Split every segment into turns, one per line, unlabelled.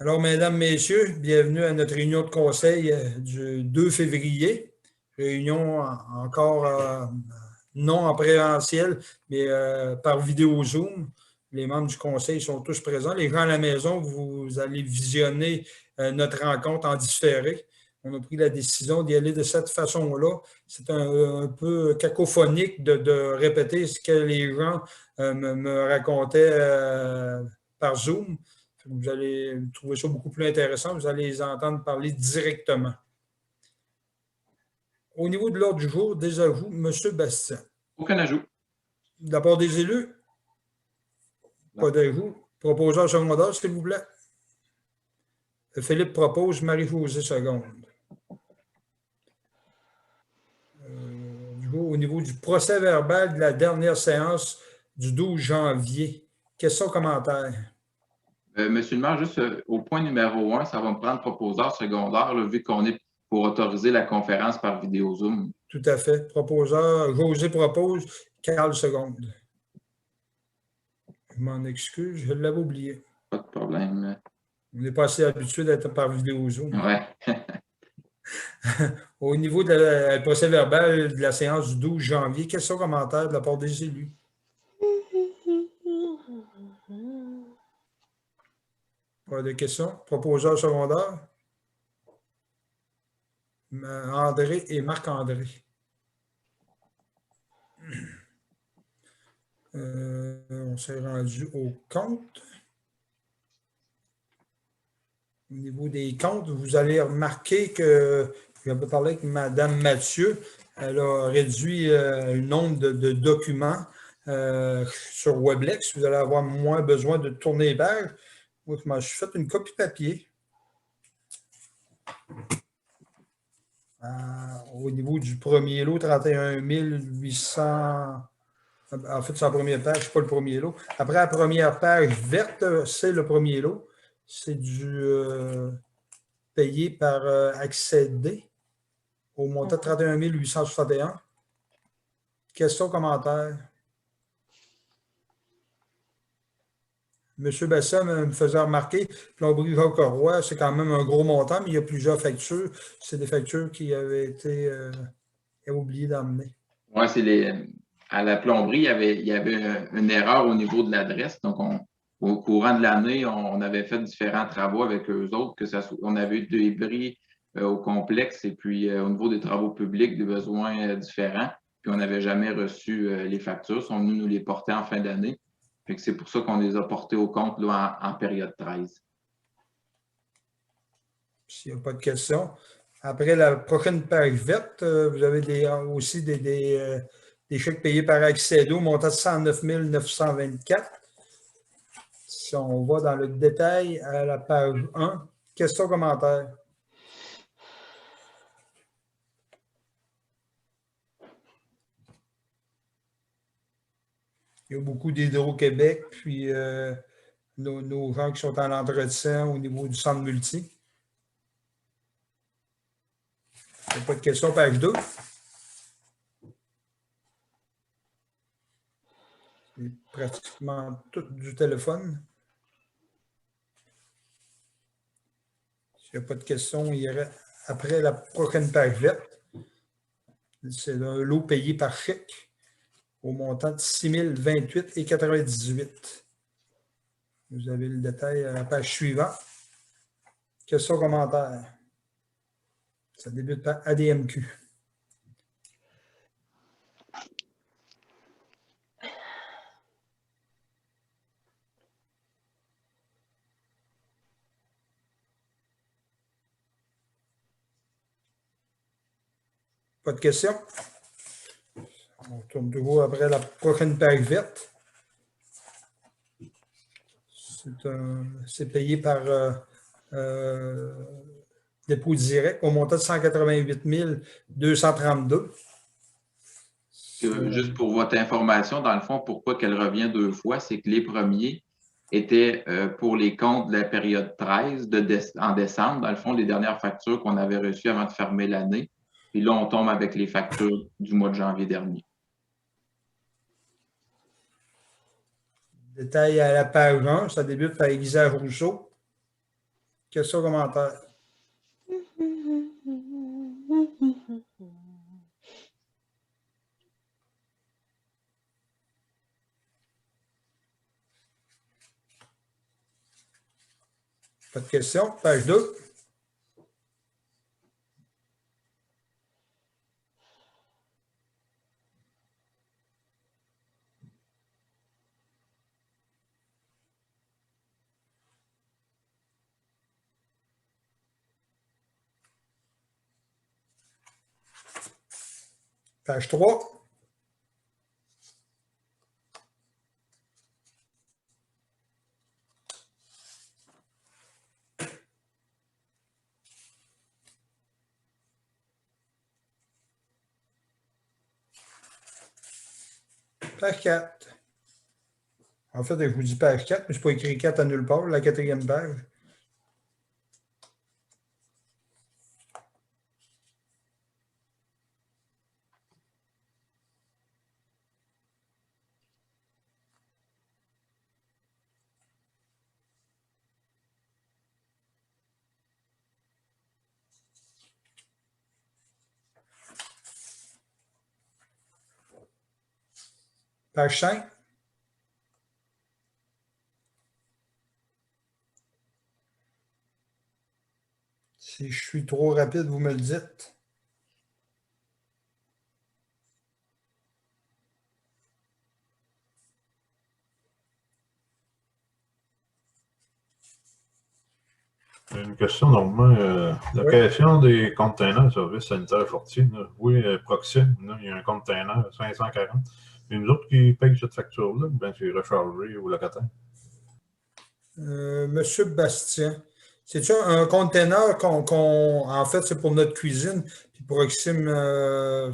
Alors, mesdames, messieurs, bienvenue à notre réunion de conseil du 2 février. Réunion encore non en présentiel, mais par vidéo Zoom. Les membres du conseil sont tous présents. Les gens à la maison, vous allez visionner notre rencontre en différé. On a pris la décision d'y aller de cette façon-là. C'est un peu cacophonique de répéter ce que les gens me racontaient par Zoom. Vous allez trouver ça beaucoup plus intéressant. Vous allez les entendre parler directement. Au niveau de l'ordre du jour, des ajouts, M. Bastien.
Aucun ajout.
De la part des élus? Pas d'ajout. Proposeur secondaire, s'il vous plaît. Philippe propose, Marie-Josée seconde. Au niveau du procès verbal de la dernière séance du 12 janvier. Questions, commentaires?
Monsieur le maire, juste au point numéro 1, ça va me prendre proposeur secondaire, là, vu qu'on est pour autoriser la conférence par vidéo Zoom.
Tout à fait. Proposeur, José propose, Carl seconde. Je m'en excuse, je l'avais oublié.
Pas de problème.
On n'est pas assez habitué d'être par vidéo Zoom.
Ouais.
Au niveau du procès verbal de la séance du 12 janvier, questions, commentaires de la part des élus? Pas de questions. Proposeur secondaire? André et Marc-André. On s'est rendu au compte. Au niveau des comptes, vous allez remarquer que je vais parler avec Mme Mathieu. Elle a réduit le nombre de documents sur Weblex. Vous allez avoir moins besoin de tourner les pages. Moi, je me suis fait une copie papier. Au niveau du premier lot, 31 800. En fait, c'est la première page, c'est pas le premier lot. Après la première page verte, c'est le premier lot. C'est du payé par accéder au montant de 31 861. Questions, commentaires? M. Bassin me faisait remarquer, plomberie Jacques-Roy, c'est quand même un gros montant, mais il y a plusieurs factures. C'est des factures qui avaient été oubliées d'emmener.
Oui, à la plomberie, il y avait une erreur au niveau de l'adresse. Donc, au courant de l'année, on avait fait différents travaux avec eux autres, on avait eu des bris au complexe et puis au niveau des travaux publics, des besoins différents. Puis on n'avait jamais reçu les factures. Ils sont venus nous les porter en fin d'année. C'est pour ça qu'on les a portés au compte là, en période 13.
S'il n'y a pas de questions. Après la prochaine page verte, vous avez aussi des chèques payés par Accedo, montant de 109 924. Si on va dans le détail à la page 1, questions, commentaires? Il y a beaucoup d'Hydro-Québec, puis nos gens qui sont en entretien au niveau du centre multi. Il n'y a pas de questions, page 2. C'est pratiquement tout du téléphone. S'il n'y a pas de questions, il y aurait après la prochaine page verte. C'est un lot payé par chèque au montant de 6 028,98 $. Vous avez le détail à la page suivante. Questions, commentaires? Ça débute par ADMQ. Pas de questions? On tourne toujours après la prochaine page verte. C'est payé par dépôt direct au montant de 188 232.
Juste pour votre information, dans le fond, pourquoi qu'elle revient 2 fois, c'est que les premiers étaient pour les comptes de la période 13 en décembre, dans le fond, les dernières factures qu'on avait reçues avant de fermer l'année. Puis là, on tombe avec les factures du mois de janvier dernier.
Détail à la page 1, ça débute par Elisa Rousseau. Questions, commentaires? Pas de questions? Page 2. Page 3. Page 4. En fait, je vous dis page 4, mais je n'ai pas écrit 4 à nulle part, la 4e page. Page 5. Si je suis trop rapide, vous me le dites.
Une question, normalement. Location des containers service sanitaire fortier. Là. Oui, Proxim, là, il y a un container 540. Et nous autres qui payent cette facture-là, ben, c'est rechargé au locataire.
Monsieur Bastien, c'est-tu un container en fait, c'est pour notre cuisine, puis Proxime,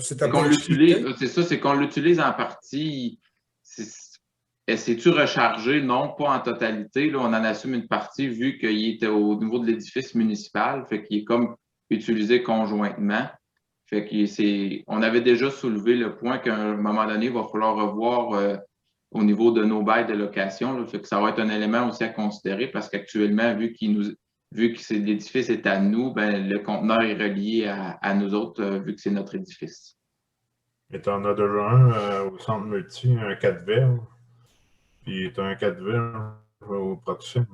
c'est à
Qu'on l'utilise, c'est ça, c'est qu'on l'utilise en partie. C'est-tu rechargé? Non, pas en totalité. Là, on en assume une partie vu qu'il était au niveau de l'édifice municipal, fait qu'il est comme utilisé conjointement. Fait que on avait déjà soulevé le point qu'à un moment donné, il va falloir revoir au niveau de nos bails de location. Là, fait que ça va être un élément aussi à considérer parce qu'actuellement, vu que l'édifice est à nous, ben, le conteneur est relié à nous autres, vu que c'est notre édifice.
Et tu en as déjà un au centre multi, un 4 verres. Puis tu as un 4 verres au Proxim.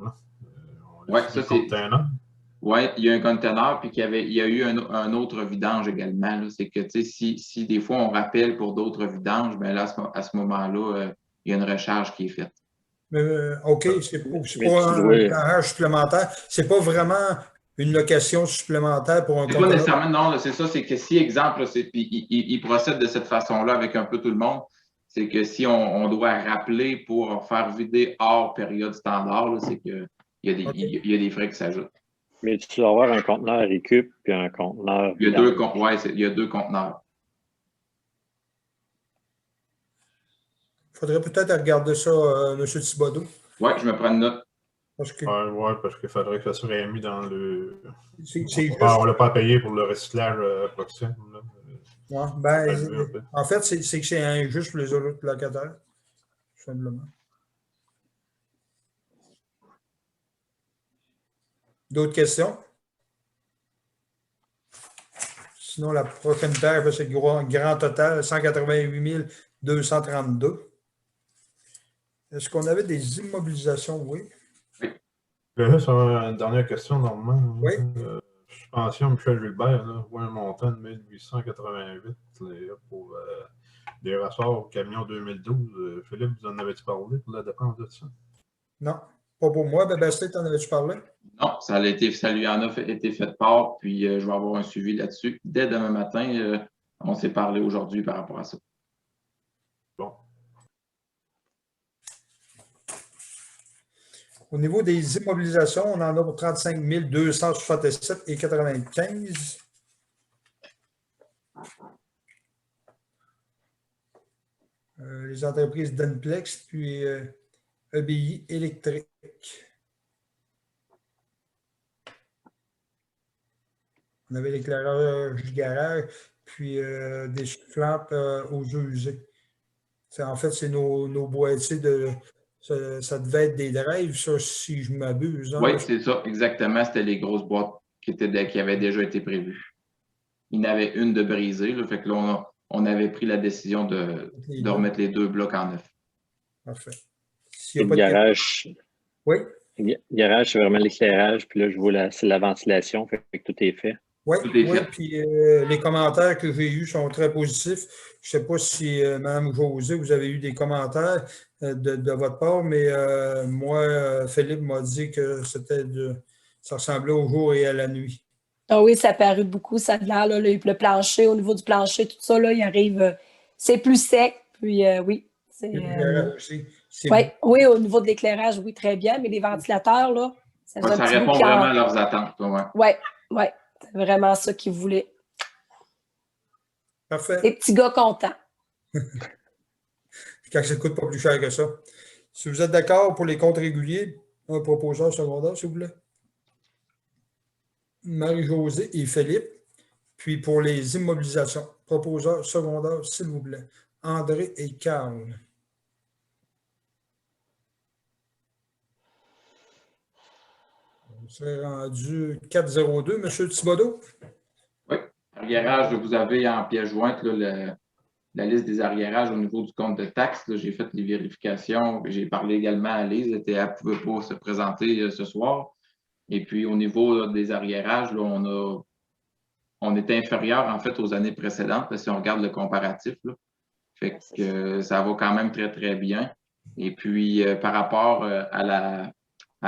Oui, ça c'est. Oui, il y a un conteneur, puis il y a eu un autre vidange également. C'est que si des fois on rappelle pour d'autres vidanges, bien là, à ce moment-là, il y a une recharge qui est faite.
OK, c'est pas un garage supplémentaire. C'est pas vraiment une location supplémentaire pour un conteneur.
Pas nécessairement, non, c'est ça, c'est que si, exemple, il procède de cette façon-là avec un peu tout le monde, c'est que si on doit rappeler pour faire vider hors période standard, c'est qu'il y a des frais qui s'ajoutent.
Mais tu dois avoir un conteneur récup puis un conteneur.
Il y a deux conteneurs.
Il faudrait peut-être regarder ça, M. Thibodeau.
Oui, je me prends une note.
Parce qu'il faudrait que ça soit mis dans le.
On
ne l'a pas payé pour le recyclage Proxim.
Ouais, en fait, c'est que c'est injuste pour les autres locataires, tout simplement. D'autres questions? Sinon, la prochaine paire, c'est le grand total, 188 232. Est-ce qu'on avait des immobilisations? Oui.
Là, c'est une dernière question, normalement.
Oui.
Suspension Michel Gilbert, là, un montant de 1888 pour des ressorts au camion 2012. Philippe, vous en avez-tu parlé pour la dépense de ça?
Non, pas pour moi. Bastien, t'en avais-tu parlé?
Non, ça lui en a été fait part, puis je vais avoir un suivi là-dessus. Dès demain matin, on s'est parlé aujourd'hui par rapport à ça.
Bon.
Au niveau des immobilisations, on en a pour 35 267,95. Les entreprises Denplex, puis EBI électrique. On avait l'éclairage du garage, puis des soufflantes aux eaux usées. En fait, c'est nos boîtiers de Ça devait être des drives, ça, si je m'abuse. Hein?
Oui, c'est ça, exactement. C'était les grosses boîtes qui avaient déjà été prévues. Il y en avait une de brisée, là, fait que là, on avait pris la décision de remettre les 2 blocs en neuf.
Parfait.
Et le garage,
oui.
Le garage, c'est vraiment l'éclairage, puis là, je vois c'est la ventilation, fait que tout est fait.
Oui, puis les commentaires que j'ai eus sont très positifs. Je ne sais pas si, Mme José, vous avez eu des commentaires de votre part, mais moi, Philippe m'a dit que ça ressemblait au jour et à la nuit.
Ah oui, ça a paru beaucoup, ça a l'air, là, le plancher, au niveau du plancher, tout ça, là, il arrive, c'est plus sec, puis oui. Oui, au niveau de l'éclairage, oui, très bien, mais les ventilateurs, là,
ça répond vraiment à leurs attentes.
Oui, c'est vraiment ça qu'ils voulaient.
Parfait.
Les petits gars contents.
Quand ça ne coûte pas plus cher que ça. Si vous êtes d'accord pour les comptes réguliers, un proposeur secondaire, s'il vous plaît. Marie-Josée et Philippe. Puis pour les immobilisations, proposeur secondaire, s'il vous plaît. André et Carl. On serait rendu 402. Monsieur Thibodeau?
Oui. Arriérage, vous avez en pièce jointe là, la liste des arriérages au niveau du compte de taxes. J'ai fait les vérifications. J'ai parlé également à Lise. Elle ne pouvait pas se présenter ce soir. Et puis, au niveau là, des arriérages, là, on est inférieur, en fait, aux années précédentes, si on regarde le comparatif. Là. Fait que ça va quand même très, très bien. Et puis, par rapport à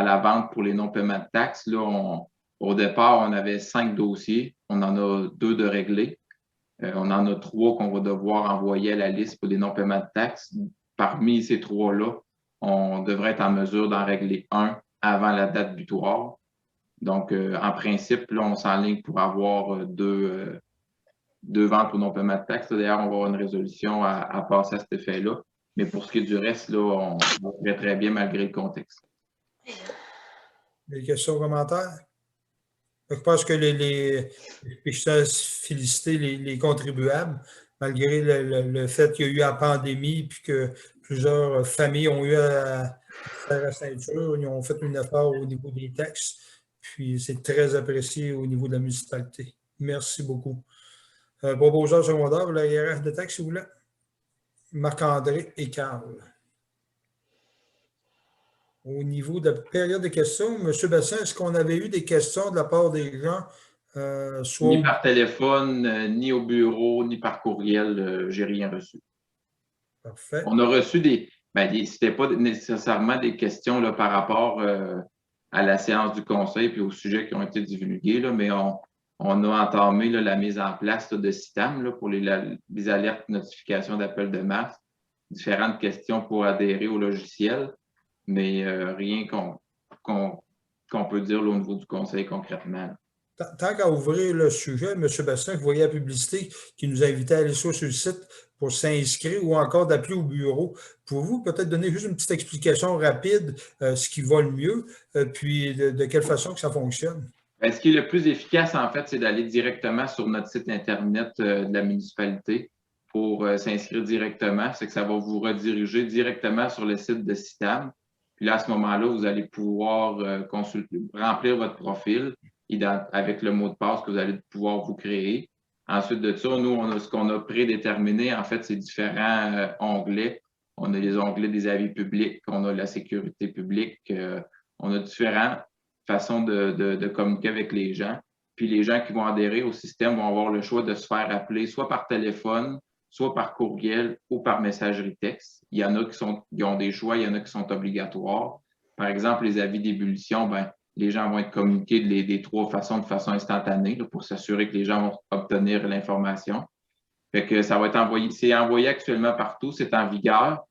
la vente pour les non-paiements de taxes, là, au départ, on avait 5 dossiers. On en a 2 de réglés. On en a 3 qu'on va devoir envoyer à la liste pour les non-paiements de taxes. Parmi ces 3-là, on devrait être en mesure d'en régler un avant la date butoir. Donc, en principe, là, on s'enligne pour avoir 2 ventes pour non-paiement de taxes. D'ailleurs, on va avoir une résolution à passer à cet effet-là. Mais pour ce qui est du reste, là, on va très bien malgré le contexte.
Des questions, commentaires? Je pense que je tiens à féliciter les contribuables, malgré le fait qu'il y a eu la pandémie et que plusieurs familles ont eu à faire la ceinture. Ils ont fait un effort au niveau des taxes. Puis c'est très apprécié au niveau de la municipalité. Merci beaucoup. Proposeur secondaire, la hiérarchie de taxes, s'il vous plaît. Marc-André et Carl. Au niveau de la période de questions, M. Bessin, est-ce qu'on avait eu des questions de la part des gens?
Ni par téléphone, ni au bureau, ni par courriel, j'ai rien reçu.
Parfait.
On a reçu c'était pas nécessairement des questions là, par rapport à la séance du conseil puis aux sujets qui ont été divulgués, là, mais on a entamé là, la mise en place là, de CITAM là, pour les alertes notifications d'appel de masse, différentes questions pour adhérer au logiciel, mais rien qu'on peut dire là, au niveau du conseil concrètement. Là.
Tant qu'à ouvrir le sujet, M. Bastien, vous voyez la publicité qui nous invitait à aller sur le site pour s'inscrire ou encore d'appeler au bureau. Pouvez-vous peut-être donner juste une petite explication rapide, ce qui va le mieux, puis de quelle façon que ça fonctionne?
Bien, ce qui est le plus efficace, en fait, c'est d'aller directement sur notre site Internet de la municipalité pour s'inscrire directement. C'est que ça va vous rediriger directement sur le site de CITAM. Puis là, à ce moment-là, vous allez pouvoir remplir votre profil avec le mot de passe que vous allez pouvoir vous créer. Ensuite de ça, nous, ce qu'on a prédéterminé, en fait, c'est différents onglets. On a les onglets des avis publics, on a la sécurité publique, on a différentes façons de communiquer avec les gens. Puis les gens qui vont adhérer au système vont avoir le choix de se faire appeler soit par téléphone, soit par courriel ou par messagerie texte. Il y en a qui ont des choix, il y en a qui sont obligatoires. Par exemple, les avis d'ébullition, ben, les gens vont être communiqués des 3 façons de façon instantanée là, pour s'assurer que les gens vont obtenir l'information. Fait que ça va être envoyé. C'est envoyé actuellement partout, c'est en vigueur.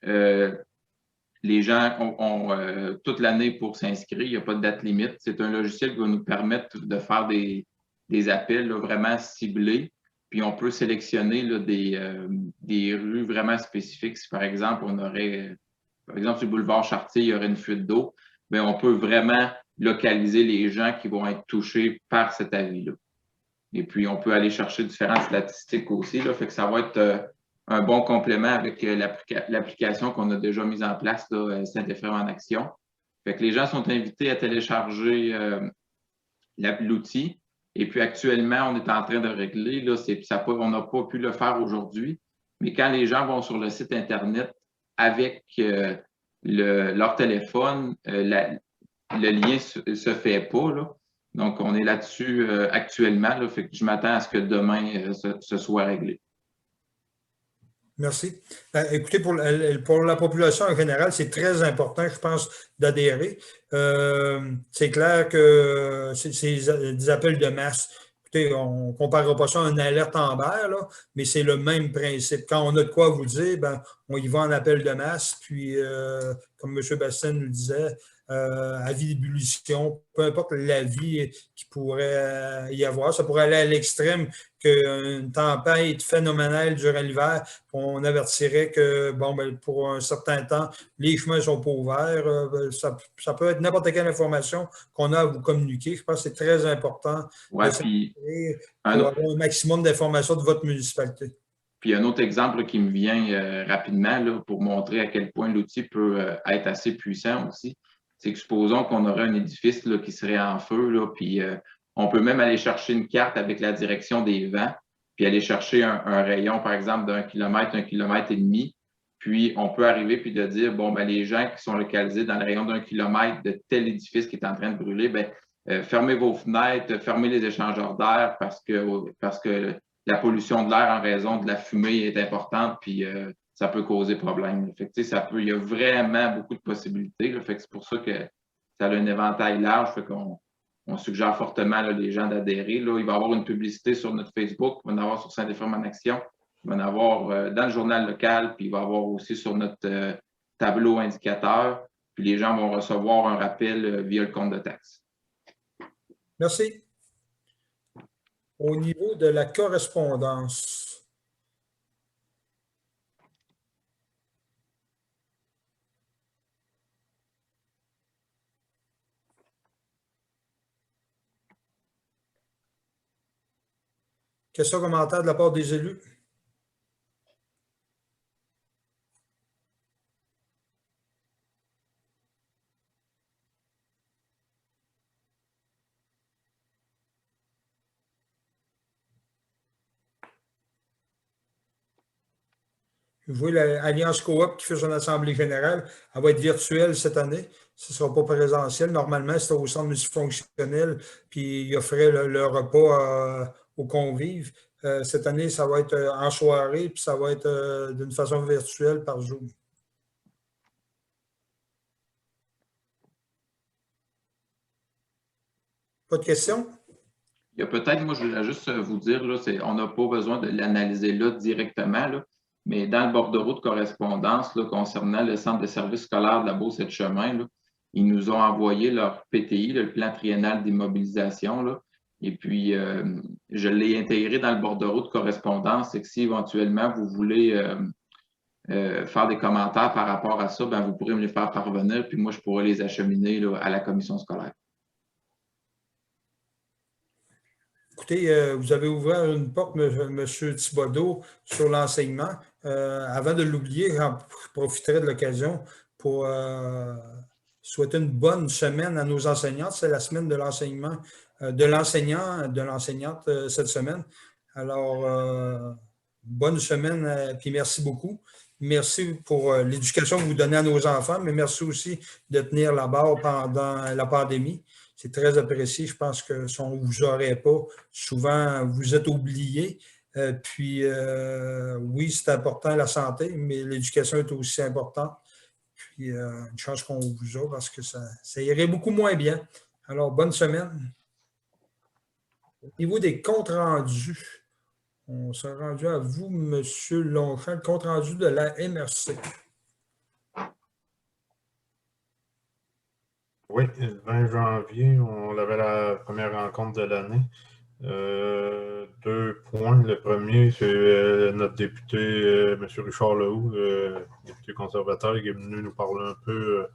Les gens ont toute l'année pour s'inscrire, il n'y a pas de date limite. C'est un logiciel qui va nous permettre de faire des appels là, vraiment ciblés. Puis on peut sélectionner là, des rues vraiment spécifiques. Si par exemple, on aurait, par exemple, sur le boulevard Chartier, il y aurait une fuite d'eau, bien, on peut vraiment localiser les gens qui vont être touchés par cet avis-là. Et puis, on peut aller chercher différentes statistiques aussi. Là, fait que ça va être un bon complément avec l'application qu'on a déjà mise en place, Saint-Éphrem en action. Fait que les gens sont invités à télécharger l'outil. Et puis actuellement, on est en train de régler, là, on n'a pas pu le faire aujourd'hui, mais quand les gens vont sur le site Internet avec leur téléphone, le lien ne se fait pas, là. Donc, on est là-dessus actuellement. Là, fait que je m'attends à ce que demain, ce soit réglé.
Merci. Écoutez, pour la population en général, c'est très important, je pense, d'adhérer. C'est clair que c'est des appels de masse. Écoutez, on ne comparera pas ça à une alerte Amber, là, mais c'est le même principe. Quand on a de quoi vous dire, ben, on y va en appel de masse. Puis, comme M. Bastien nous disait, avis d'ébullition, peu importe l'avis qu'il pourrait y avoir. Ça pourrait aller à l'extrême qu'une tempête phénoménale durant l'hiver, on avertirait que, bon, ben, pour un certain temps, les chemins ne sont pas ouverts. Ça peut être n'importe quelle information qu'on a à vous communiquer. Je pense que c'est très important
ouais,
pour avoir un maximum d'informations de votre municipalité.
Puis un autre exemple qui me vient rapidement là, pour montrer à quel point l'outil peut être assez puissant aussi, c'est que supposons qu'on aurait un édifice là, qui serait en feu, là, puis on peut même aller chercher une carte avec la direction des vents, puis aller chercher un rayon, par exemple, d'1 kilomètre, 1,5 kilomètre. Puis on peut arriver puis de dire, bon, ben, les gens qui sont localisés dans le rayon d'1 kilomètre de tel édifice qui est en train de brûler, ben, fermez vos fenêtres, fermez les échangeurs d'air parce que la pollution de l'air en raison de la fumée est importante, puis ça peut causer problème. Fait que, il y a vraiment beaucoup de possibilités. Là. Fait que c'est pour ça que ça a un éventail large. Fait qu'on suggère fortement là, les gens d'adhérer. Là. Il va y avoir une publicité sur notre Facebook, il va y en avoir sur Saint-Éphrem en action, il va y en avoir dans le journal local, puis il va y avoir aussi sur notre tableau indicateur. Puis les gens vont recevoir un rappel via le compte de taxe.
Merci. Au niveau de la correspondance. Questions, commentaires de la part des élus? Vous voyez l'Alliance Coop qui fait son assemblée générale, elle va être virtuelle cette année. Ce ne sera pas présentiel. Normalement, c'était au centre multifonctionnel, puis il offrait le repas aux convives. Cette année, ça va être en soirée, puis ça va être d'une façon virtuelle par Zoom. Pas de questions?
Il y a peut-être, moi, je voulais juste vous dire, là, on n'a pas besoin de l'analyser là directement, là, mais dans le bordereau de correspondance là, concernant le centre de services scolaires de la Beauce-et-de-Chemin, là, ils nous ont envoyé leur PTI, là, le plan triennal d'immobilisation. Là, et puis, je l'ai intégré dans le bordereau de correspondance. C'est que si éventuellement vous voulez faire des commentaires par rapport à ça, ben, vous pourrez me les faire parvenir, puis moi, je pourrai les acheminer là, à la commission scolaire.
Écoutez, vous avez ouvert une porte, M. Thibodeau, sur l'enseignement. Avant de l'oublier, je profiterai de l'occasion pour souhaiter une bonne semaine à nos enseignantes. C'est la semaine de l'enseignement, de l'enseignant, de l'enseignante cette semaine. Alors, bonne semaine, puis merci beaucoup. Merci pour l'éducation que vous donnez à nos enfants, mais merci aussi de tenir la barre pendant la pandémie. C'est très apprécié. Je pense que si on ne vous aurait pas, souvent, vous êtes oubliés. Puis, oui, c'est important la santé, mais l'éducation est aussi importante. Puis, une chance qu'on vous a parce que ça irait beaucoup moins bien. Alors, bonne semaine. Au niveau des comptes rendus, on s'est rendu à vous, M. Longchamp, le compte rendu de la MRC.
Oui, le 20 janvier, on avait la première rencontre de l'année. 2 points. Le premier, c'est notre député, M. Richard Lehoux, député conservateur, qui est venu nous parler un peu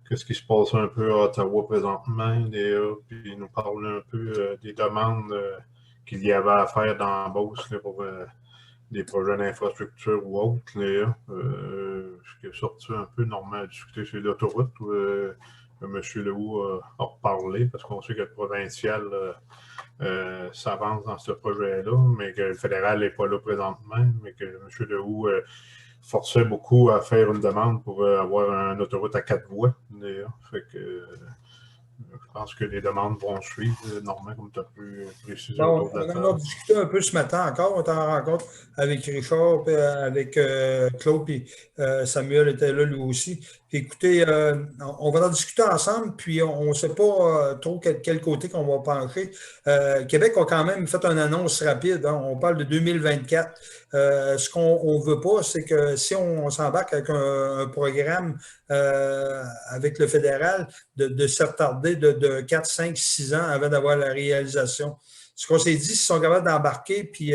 de ce qui se passe un peu à Ottawa présentement, puis nous parler un peu des demandes qu'il y avait à faire dans Beauce pour des projets d'infrastructure ou autres, Léa. Ce qui est sorti un peu, Normand a discuté sur l'autoroute, où M. Lehoux a reparlé, parce qu'on sait que le provincial s'avance dans ce projet-là, mais que le fédéral n'est pas là présentement, mais que M. Lehoux forçait beaucoup à faire une demande pour avoir une autoroute à 4 voies, Léa. Fait que je pense que les demandes vont suivre, Normand, comme tu as pu préciser autour de la table.
On en a discuté un peu ce matin encore. On était en rencontre avec Richard, puis avec Claude, puis Samuel était là lui aussi. Puis écoutez, on va en discuter ensemble, puis on ne sait pas trop quel côté qu'on va pencher. Québec a quand même fait une annonce rapide. Hein. On parle de 2024. Ce qu'on ne veut pas, c'est que si on s'embarque avec un programme avec le fédéral, de se retarder de 4, 5, 6 ans avant d'avoir la réalisation. Ce qu'on s'est dit, s'ils sont capables d'embarquer puis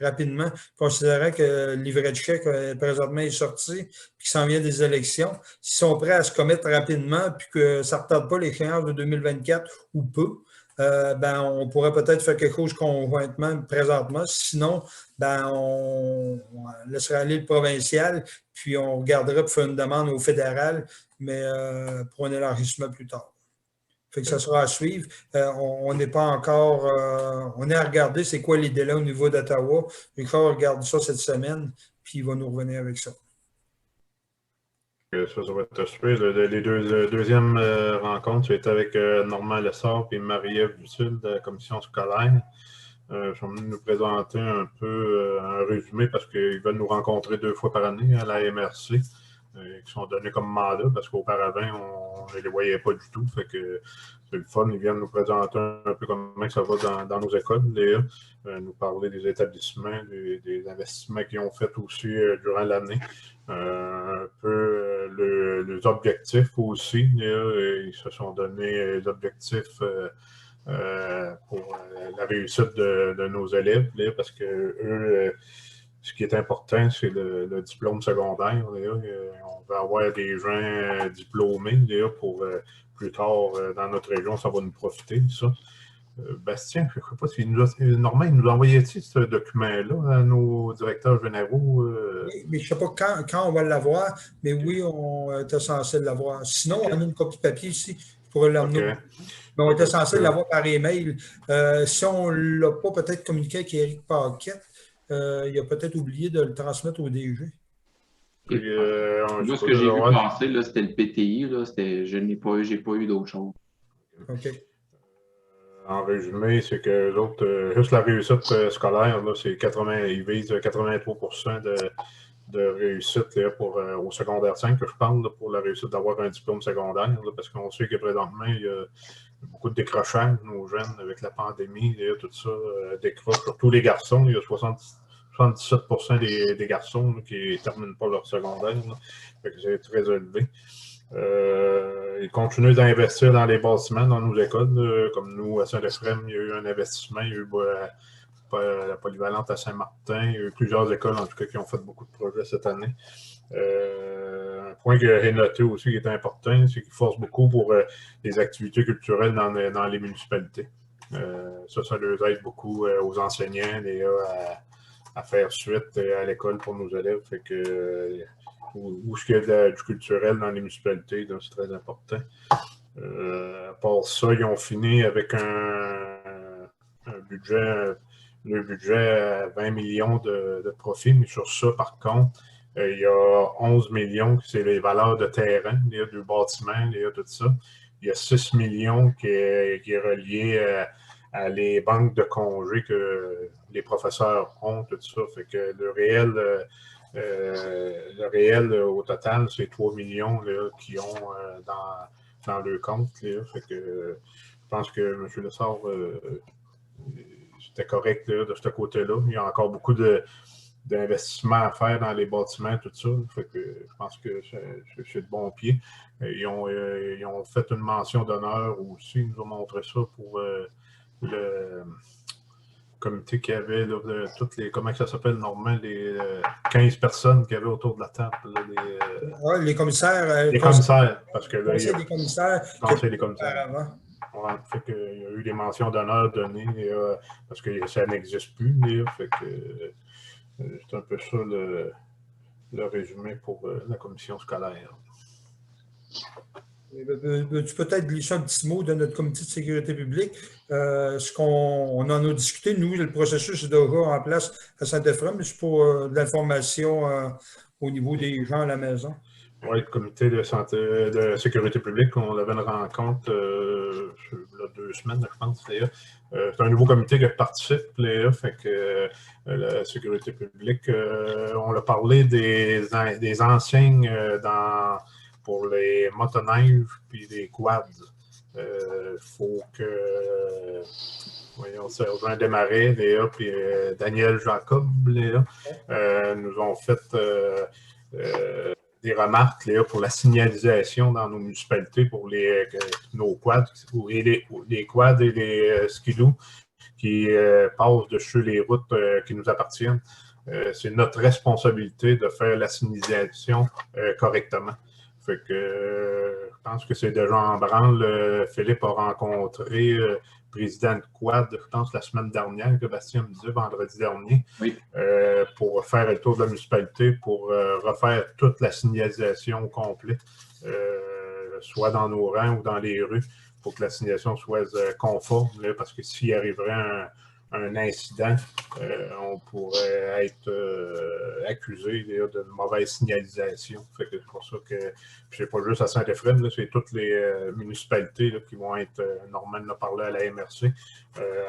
rapidement, considérant que le livret de chèque présentement est sorti, puis qu'il s'en vient des élections, s'ils sont prêts à se commettre rapidement, puis que ça ne retarde pas l'échéance de 2024 ou peu, on pourrait peut-être faire quelque chose conjointement présentement. Sinon, on laisserait aller le provincial, puis on regardera pour faire une demande au fédéral, mais pour un élargissement plus tard. Fait que ça sera à suivre. On n'est pas encore. On est à regarder c'est quoi les délais au niveau d'Ottawa. Richard regarde ça cette semaine, puis il va nous revenir avec ça.
Ça va être super. Les deuxièmes rencontres, ça a été avec Normand Lessard et Marie-Ève Dutil de la commission scolaire. Ils sont venus nous présenter un peu un résumé parce qu'ils veulent nous rencontrer 2 fois par année à la MRC. Qui sont donnés comme mandat parce qu'auparavant, on ne les voyait pas du tout. Fait que c'est le fun. Ils viennent nous présenter un peu comment ça va dans nos écoles, Léa. Nous parler des établissements, des investissements qu'ils ont fait aussi durant l'année. Un peu les objectifs aussi. Léa. Ils se sont donné des objectifs pour la réussite de nos élèves, Léa, parce que eux, ce qui est important, c'est le diplôme secondaire. On va avoir des gens diplômés pour plus tard dans notre région, ça va nous profiter, ça. Bastien, je ne sais pas si Normand, il nous envoyait-il ce document-là à nos directeurs généraux?
Mais je ne sais pas quand on va l'avoir, mais oui, on était censé l'avoir. Sinon, on a une copie de papier ici, je pourrais l'emmener. Okay. Mais on était censé l'avoir par email. Si on ne l'a pas peut-être communiqué avec Éric Paquette, il a peut-être oublié de le transmettre au DG.
Moi, ce que j'ai vu passer, c'était le PTI. Là, je n'ai pas eu d'autre chose.
OK.
En résumé, c'est que les autres, juste la réussite scolaire, là, c'est 80, ils visent 83% de réussite là, au secondaire 5 que je parle, là, pour la réussite d'avoir un diplôme secondaire, là, parce qu'on sait que présentement, il y a beaucoup de décrochage, nos jeunes, avec la pandémie, là, tout ça, décrochent, surtout les garçons, il y a 77% des garçons là, qui ne terminent pas leur secondaire, c'est très élevé. Ils continuent d'investir dans les bâtiments, dans nos écoles. Comme nous, à Saint-Ephrem, il y a eu un investissement. Il y a eu la polyvalente à Saint-Martin. Il y a eu plusieurs écoles, en tout cas, qui ont fait beaucoup de projets cette année. Un point que j'ai noté aussi qui est important, c'est qu'ils forcent beaucoup pour les activités culturelles dans les municipalités. Ça leur aide beaucoup aux enseignants à faire suite à l'école pour nos élèves. Fait que où ce qu'il y a du culturel dans les municipalités, c'est très important. À part ça, ils ont fini avec un budget, le budget à 20 millions de profit, mais sur ça, par contre, il y a 11 millions, c'est les valeurs de terrain, il y a du bâtiment, il y a tout ça. Il y a 6 millions qui est relié à les banques de congés que les professeurs ont, tout ça. Fait que le réel, au total, c'est 3 millions là, qu'ils ont dans leur compte. Là. Fait que je pense que M. Lessard, c'était correct là, de ce côté-là. Il y a encore beaucoup d'investissements à faire dans les bâtiments, tout ça. Fait que je pense que c'est de bon pied. Ils ont fait une mention d'honneur aussi. Ils nous ont montré ça pour le comité qu'il y avait, là, toutes les, comment ça s'appelle normalement, les 15 personnes qu'il y avait autour de la table. Là,
les commissaires.
Les commissaires, parce que là,
il y a des commissaires.
Les commissaires. Ouais, fait qu'il y a eu des mentions d'honneur données, parce que ça n'existe plus. Là, fait que C'est un peu ça le résumé pour la commission scolaire.
Tu peut-être glisser un petit mot de notre comité de sécurité publique. Ce qu'on en a discuté, nous, le processus est déjà en place à Saint-Ephrem, mais c'est pour de l'information au niveau des gens à la maison.
Oui, le comité de sécurité publique, on avait une rencontre il y a 2 semaines, je pense, Léa. C'est un nouveau comité qui participe, Léa, fait que la sécurité publique, on a parlé des enseignes pour les motoneiges puis les quads. Il faut que voyons, Sergent Desmarais, Léa, puis Daniel Jacob, Léa, nous ont fait des remarques, Léa, pour la signalisation dans nos municipalités pour nos quads, les quads et les skidoo qui passent dessus les routes qui nous appartiennent. C'est notre responsabilité de faire la signalisation correctement. Fait que je pense que c'est déjà en branle. Philippe a rencontré le président de Quad, je pense, la semaine dernière, que Bastien me disait vendredi dernier,
oui.
pour faire le tour de la municipalité, pour refaire toute la signalisation complète, soit dans nos rangs ou dans les rues, pour que la signalisation soit conforme, là, parce que s'il arriverait un incident, on pourrait être accusé de mauvaise signalisation. Fait que c'est pour ça que c'est pas juste à Saint-Ephrem, c'est toutes les municipalités là, qui vont être, Norman a parlé à la MRC,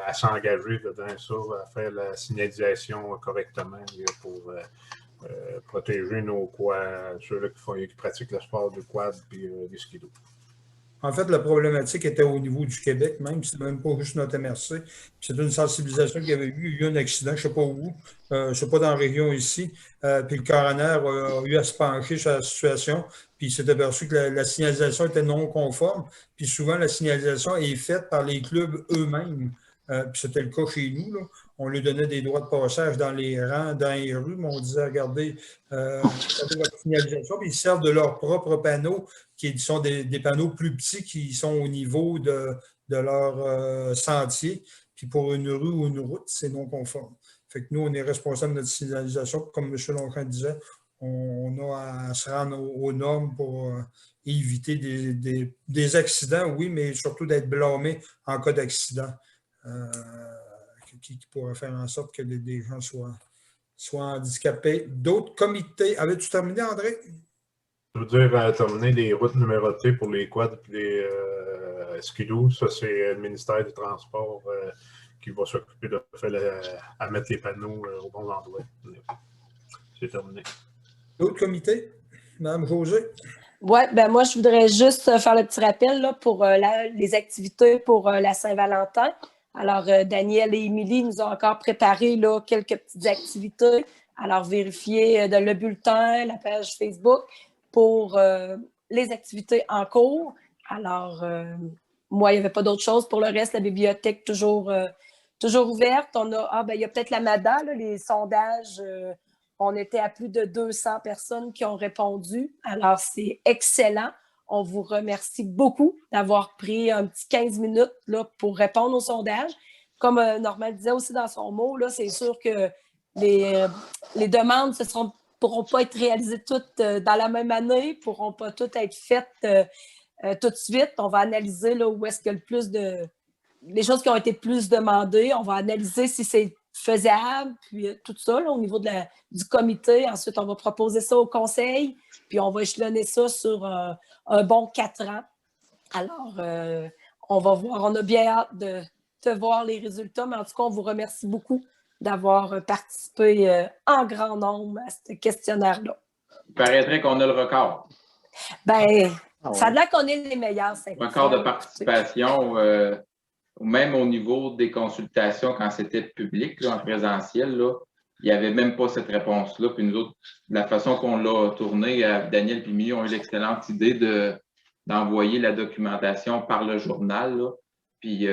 à s'engager dans ça, à faire la signalisation correctement là, pour protéger nos quads, ceux-là qui pratiquent le sport du quad et des skidoo.
En fait, la problématique était au niveau du Québec, même, c'est même pas juste notre MRC. C'est une sensibilisation qu'il y avait eu. Il y a eu un accident, je ne sais pas où, je ne sais pas dans la région ici. Puis le coroner a eu à se pencher sur la situation, puis il s'est aperçu que la signalisation était non conforme. Puis souvent, la signalisation est faite par les clubs eux-mêmes. Puis c'était le cas chez nous, là. On lui donnait des droits de passage dans les rangs, dans les rues, mais on disait, regardez, votre signalisation, puis ils servent de leurs propres panneaux, qui sont des panneaux plus petits qui sont au niveau de leur sentier. Puis pour une rue ou une route, c'est non conforme. Fait que nous, on est responsable de notre signalisation. Comme M. Longchamp disait, on a à se rendre aux normes pour éviter des accidents, oui, mais surtout d'être blâmé en cas d'accident. Qui pourrait faire en sorte que des gens soient handicapés. D'autres comités. Avais-tu terminé, André?
Je veux dire, terminer les routes numérotées pour les quads et les skidoo, ça c'est le ministère des Transports qui va s'occuper de à mettre les panneaux au bon endroit. C'est terminé. D'autres comités?
Mme Josée?
Oui, ben moi, je voudrais juste faire le petit rappel là, pour les activités pour la Saint-Valentin. Alors, Daniel et Émilie nous ont encore préparé là, quelques petites activités. Alors, vérifiez le bulletin, la page Facebook pour les activités en cours. Alors, moi, il n'y avait pas d'autre chose. Pour le reste, la bibliothèque toujours ouverte. Il y a peut-être la MADA, là, les sondages. On était à plus de 200 personnes qui ont répondu. Alors, c'est excellent. On vous remercie beaucoup d'avoir pris un petit 15 minutes là, pour répondre au sondage. Comme Normand disait aussi dans son mot, là, c'est sûr que les demandes ne pourront pas être réalisées toutes dans la même année, ne pourront pas toutes être faites tout de suite. On va analyser là, où est-ce qu'il y a le plus les choses qui ont été plus demandées. On va analyser si c'est faisable, puis tout ça là, au niveau du comité. Ensuite, on va proposer ça au conseil, puis on va échelonner ça sur un bon 4 ans. Alors, on va voir. On a bien hâte de voir les résultats, mais en tout cas, on vous remercie beaucoup d'avoir participé en grand nombre à ce questionnaire-là.
Il paraîtrait qu'on a le record.
Bien, ça a l'air qu'on est les meilleurs.
Record de participation, même au niveau des consultations quand c'était public, là, en présentiel, là, il n'y avait même pas cette réponse-là. Puis nous autres, la façon qu'on l'a tournée, Daniel et Émilie ont eu l'excellente idée d'envoyer la documentation par le journal. Là. Puis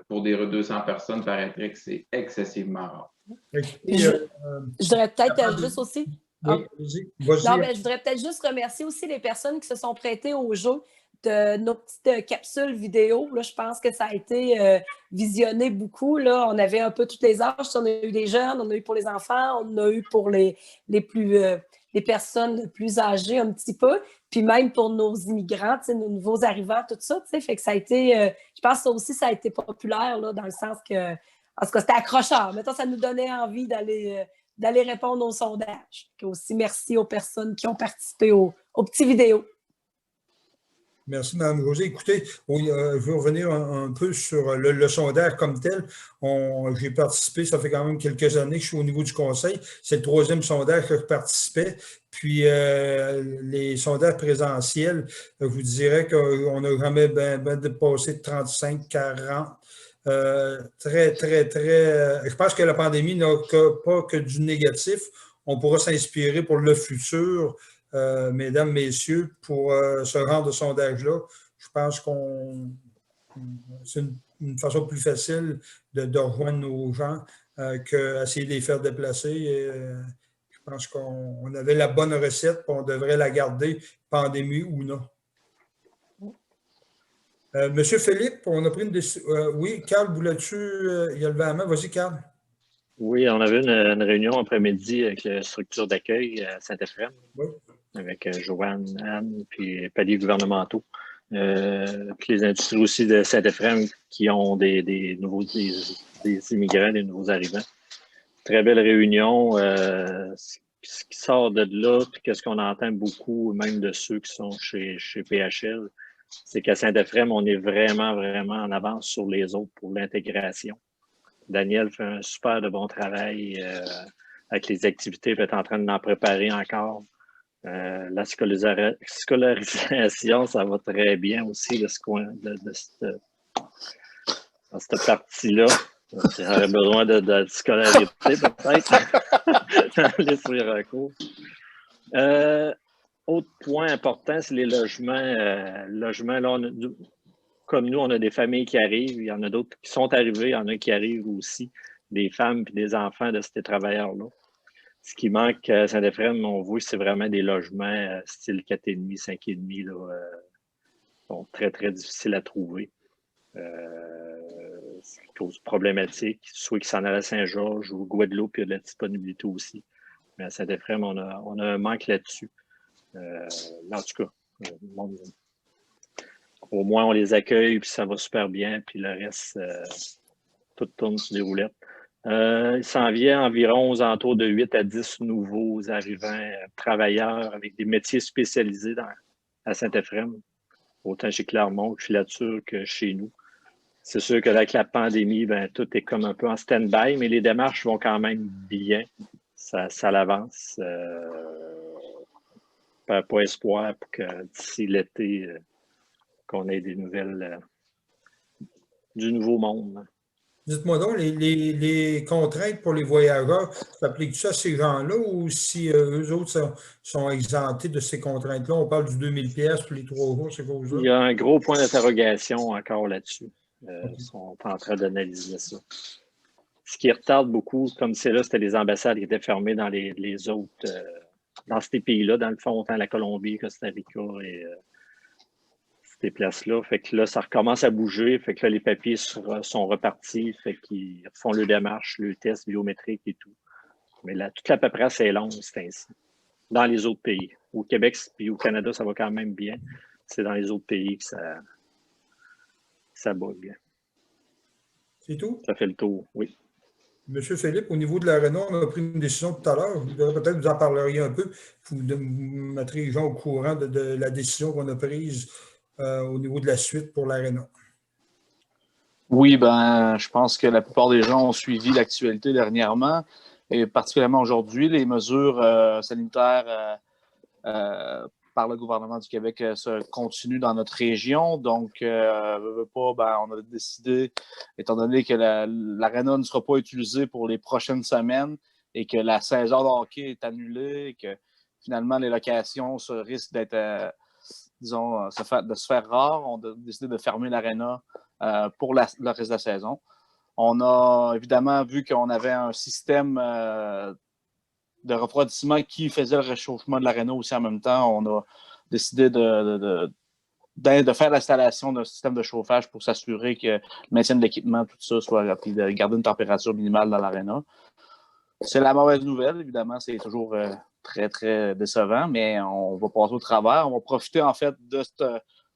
pour des 200 personnes, il paraîtrait que c'est excessivement rare.
Je dirais peut-être juste aussi.
Oui,
je voudrais peut-être juste remercier aussi les personnes qui se sont prêtées au jeu. de nos petites capsules vidéo. Là, je pense que ça a été visionné beaucoup. Là. On avait un peu tous les âges. On a eu des jeunes, on a eu pour les enfants, on a eu pour les personnes plus âgées un petit peu, puis même pour nos immigrants, nos nouveaux arrivants, tout ça. Fait que ça a été, je pense que ça aussi, ça a été populaire là, dans le sens que, en tout cas, c'était accrocheur. Mettons, ça nous donnait envie d'aller répondre aux sondages. Et aussi, merci aux personnes qui ont participé aux petites vidéos.
Merci, Mme Josée. Écoutez, je veux revenir un peu sur le sondage comme tel. J'ai participé, ça fait quand même quelques années que je suis au niveau du conseil. C'est le 3e sondage que je participais. Puis, les sondages présentiels, je vous dirais qu'on n'a jamais dépassé de 35, 40. Très, très, très. Je pense que la pandémie n'a pas que du négatif. On pourra s'inspirer pour le futur. Mesdames, messieurs, pour ce genre de sondage-là, je pense qu'on c'est une façon plus facile de rejoindre nos gens qu'essayer de les faire déplacer. Et, je pense qu'on avait la bonne recette, et on devrait la garder, pandémie ou non. Monsieur Philippe, on a pris une décision. Oui, Carl, voulais-tu y lever la main? Vas-y, Carl.
Oui, on avait une réunion après-midi avec la structure d'accueil à Saint-Ephrem. Oui. Avec Joanne, Anne, puis paliers gouvernementaux. Puis les industries aussi de Saint-Ephrem qui ont des immigrants, des nouveaux arrivants. Très belle réunion. Ce qui sort de là, puis qu'est-ce qu'on entend beaucoup, même de ceux qui sont chez PHL, c'est qu'à Saint-Ephrem, on est vraiment, vraiment en avance sur les autres pour l'intégration. Daniel fait un super de bon travail avec les activités, il est en train d'en préparer encore. La scolarisation, ça va très bien aussi de cette partie-là. J'aurais besoin de scolarité, peut-être, les recours. Autre point important, c'est les logements. Là, comme nous, on a des familles qui arrivent. Il y en a d'autres qui sont arrivés. Il y en a qui arrivent aussi, des femmes et des enfants de ces travailleurs-là. Ce qui manque à Saint-Ephrem, on voit, c'est vraiment des logements style 4,5, 5,5, là, sont très, très difficiles à trouver. Ce qui cause problématique, soit qu'ils s'en allaient à Saint-Georges ou Guadeloupe, il y a de la disponibilité aussi. Mais à Saint-Ephrem, on a un manque là-dessus. En tout cas, au moins, on les accueille, puis ça va super bien, puis le reste, tout tourne sur des roulettes. Il s'en vient environ aux alentours de 8 à 10 nouveaux arrivants travailleurs avec des métiers spécialisés à Saint-Ephrem, autant chez Clermont que chez Latour que chez nous. C'est sûr qu'avec la pandémie, tout est comme un peu en stand-by, mais les démarches vont quand même bien. Ça l'avance. Pas espoir pour que d'ici l'été, qu'on ait des nouvelles du nouveau monde.
Dites-moi donc, les contraintes pour les voyageurs, s'applique-tu à ces gens-là ou si eux autres sont exemptés de ces contraintes-là? On parle du 2000 pièces pour les 3 jours, ces choses-là.
Il y a un gros point d'interrogation encore là-dessus. Ils sont en train d'analyser ça. Ce qui retarde beaucoup, comme c'est là, c'était les ambassades qui étaient fermées dans les autres, dans ces pays-là, dans le fond, autant la Colombie, Costa Rica et ces places-là. Fait que là, ça recommence à bouger. Fait que là, les papiers sont repartis. Fait qu'ils font le démarche, le test biométrique et tout. Mais là, toute la paperasse est longue, c'est ainsi. Dans les autres pays. Au Québec et au Canada, ça va quand même bien. C'est dans les autres pays que ça bug.
C'est tout?
Ça fait le tour, oui.
Monsieur Philippe, au niveau de l'Arena, on a pris une décision tout à l'heure. Peut-être vous en parleriez un peu. Vous mettrez les gens au courant de la décision qu'on a prise au niveau de la suite pour l'Arena.
Oui, je pense que la plupart des gens ont suivi l'actualité dernièrement, et particulièrement aujourd'hui. Les mesures sanitaires par le gouvernement du Québec se continuent dans notre région. Donc, on a décidé, étant donné que l'Arena ne sera pas utilisée pour les prochaines semaines et que la saison de hockey est annulée et que finalement les locations risquent d'être, de se faire rares, on a décidé de fermer l'Arena pour le reste de la saison. On a évidemment vu qu'on avait un système de refroidissement qui faisait le réchauffement de l'Arena aussi en même temps. On a décidé de de faire l'installation d'un système de chauffage pour s'assurer que le maintien de l'équipement, tout ça, puis de garder une température minimale dans l'aréna. C'est la mauvaise nouvelle, évidemment, c'est toujours très, très décevant, mais on va passer au travers. On va profiter, en fait, de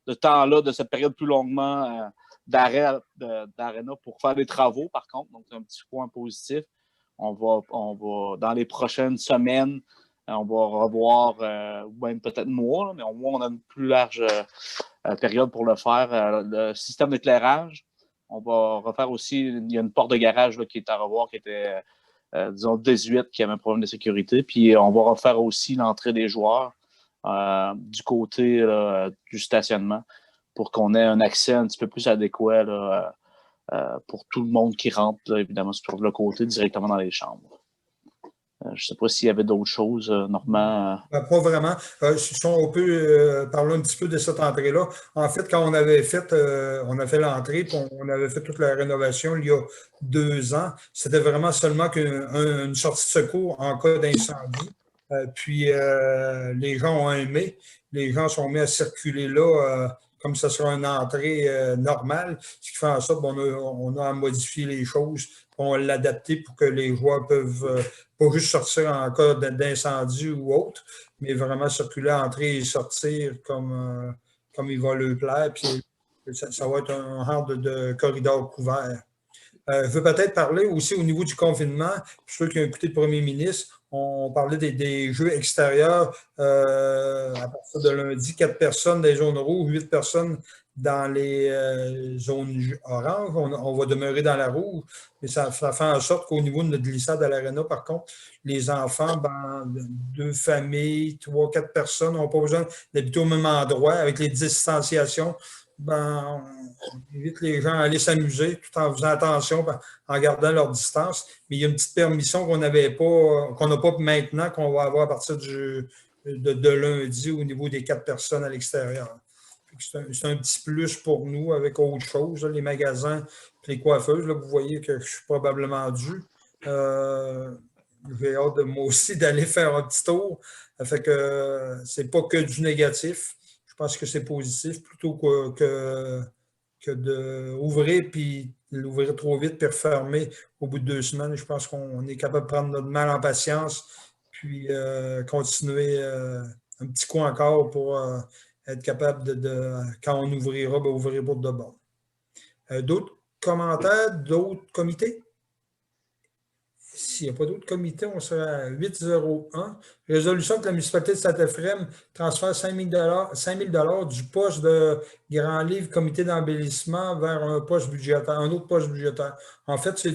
ce temps-là, de cette période plus longuement d'arrêt d'aréna pour faire des travaux, par contre. Donc, c'est un petit point positif. On va dans les prochaines semaines, on va revoir, ou même peut-être mois, mais au moins, on a une plus large période pour le faire. Le système d'éclairage, on va refaire aussi, il y a une porte de garage là, qui est à revoir, qui était, disons, 18, qui avait un problème de sécurité. Puis, on va refaire aussi l'entrée des joueurs du côté là, du stationnement pour qu'on ait un accès un petit peu plus adéquat là, pour tout le monde qui rentre, là, évidemment, sur le côté, directement dans les chambres. Je ne sais pas s'il y avait d'autres choses, Normand.
Pas vraiment. Si on peut parler un petit peu de cette entrée-là. En fait, quand on avait fait l'entrée, puis on avait fait toute la rénovation il y a 2 ans, c'était vraiment seulement une sortie de secours en cas d'incendie. Puis les gens ont aimé. Les gens sont mis à circuler là comme ce sera une entrée normale, ce qui fait en sorte qu'on a modifié les choses, on l'a adapté pour que les joueurs peuvent pas juste sortir en cas d'incendie ou autre, mais vraiment circuler, entrer et sortir comme il va leur plaire. Puis ça va être un genre de corridor couvert. Je veux peut-être parler aussi au niveau du confinement. Pour ceux qui ont écouté le premier ministre, on parlait des jeux extérieurs à partir de lundi, 4 personnes dans les zones rouges, 8 personnes dans les zones oranges. On va demeurer dans la rouge, mais ça fait en sorte qu'au niveau de notre glissade à l'aréna, par contre, les enfants, 2 familles, 3, 4 personnes n'ont pas besoin d'habiter au même endroit avec les distanciations. On invite les gens à aller s'amuser tout en faisant attention, en gardant leur distance. Mais il y a une petite permission qu'on n'a pas maintenant, qu'on va avoir à partir de lundi au niveau des 4 personnes à l'extérieur. C'est un petit plus pour nous avec autre chose, là, les magasins et les coiffeuses. Là, vous voyez que je suis probablement dû. J'ai hâte moi aussi d'aller faire un petit tour. Ça fait que c'est pas que du négatif. Je pense que c'est positif plutôt que d'ouvrir puis l'ouvrir trop vite puis refermer au bout de 2 semaines. Je pense qu'on est capable de prendre notre mal en patience puis continuer un petit coup encore pour être capable quand on ouvrira, ouvrir pour de bon. D'autres commentaires, d'autres comités? S'il n'y a pas d'autres comités, on sera à 801. Résolution que la municipalité de Saint-Ephrem transfère 5 000 du poste de grand livre comité d'embellissement vers un autre poste budgétaire. En fait, c'est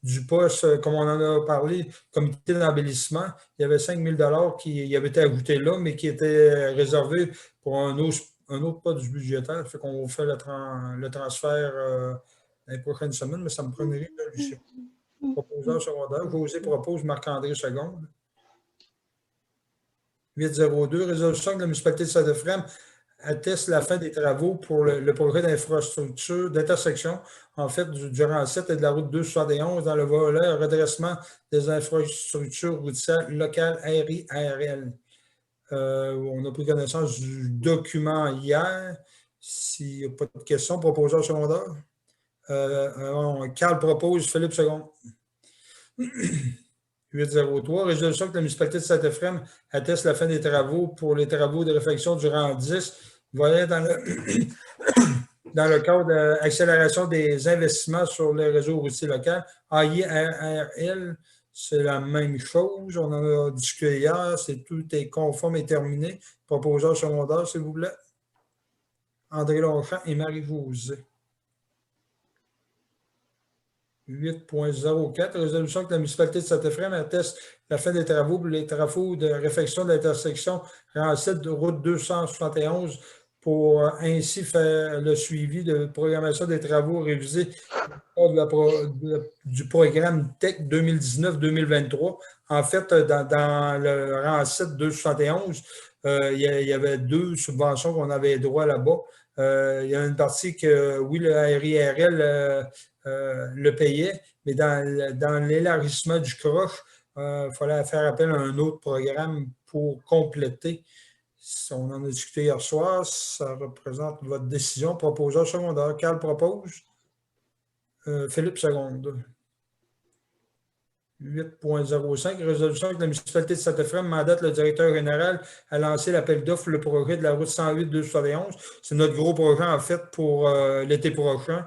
du poste, comme on en a parlé, comité d'embellissement. Il y avait 5 000 qui avaient été ajoutés là, mais qui étaient réservés pour un autre poste budgétaire. Ça fait qu'on va faire le transfert les prochaines semaines, mais ça me prend une résolution. Proposeur secondaire. José propose Marc-André Seconde. 802. Résolution que la municipalité de Saint-Ephrem atteste la fin des travaux pour le projet d'infrastructure d'intersection, en fait, du Rancette et de la route 271 dans le volet redressement des infrastructures routières locales RIRL. On a pris connaissance du document hier. S'il n'y a pas de questions, proposeur secondaire. Carl propose Philippe Seconde. 803. Résolution que la municipalité de Saint-Ephrem atteste la fin des travaux pour les travaux de réfection du rang 10, volet dans le cadre d'accélération des investissements sur les réseaux routiers locaux. AIRL, c'est la même chose. On en a discuté hier. Tout est conforme et terminé. Proposeur secondaire, s'il vous plaît. André Longchamp et Marie-Josée. 8.04. Résolution que la municipalité de Saint-Ephrem atteste la fin des travaux pour les travaux de réfection de l'intersection rang 7 de route 271 pour ainsi faire le suivi de programmation des travaux révisés du programme TEC 2019-2023. En fait, dans le rang 7 271, il y avait 2 subventions qu'on avait droit là-bas. Il y a une partie que, oui, le RIRL le payait, mais dans l'élargissement du croche, il fallait faire appel à un autre programme pour compléter. On en a discuté hier soir. Ça représente votre décision. Proposeur secondaire. Carl propose. Philippe seconde. 8.05. Résolution que la municipalité de Saint-Ephrem mandate le directeur général à lancer l'appel d'offres pour le projet de la route 108-271. C'est notre gros projet, en fait, pour l'été prochain.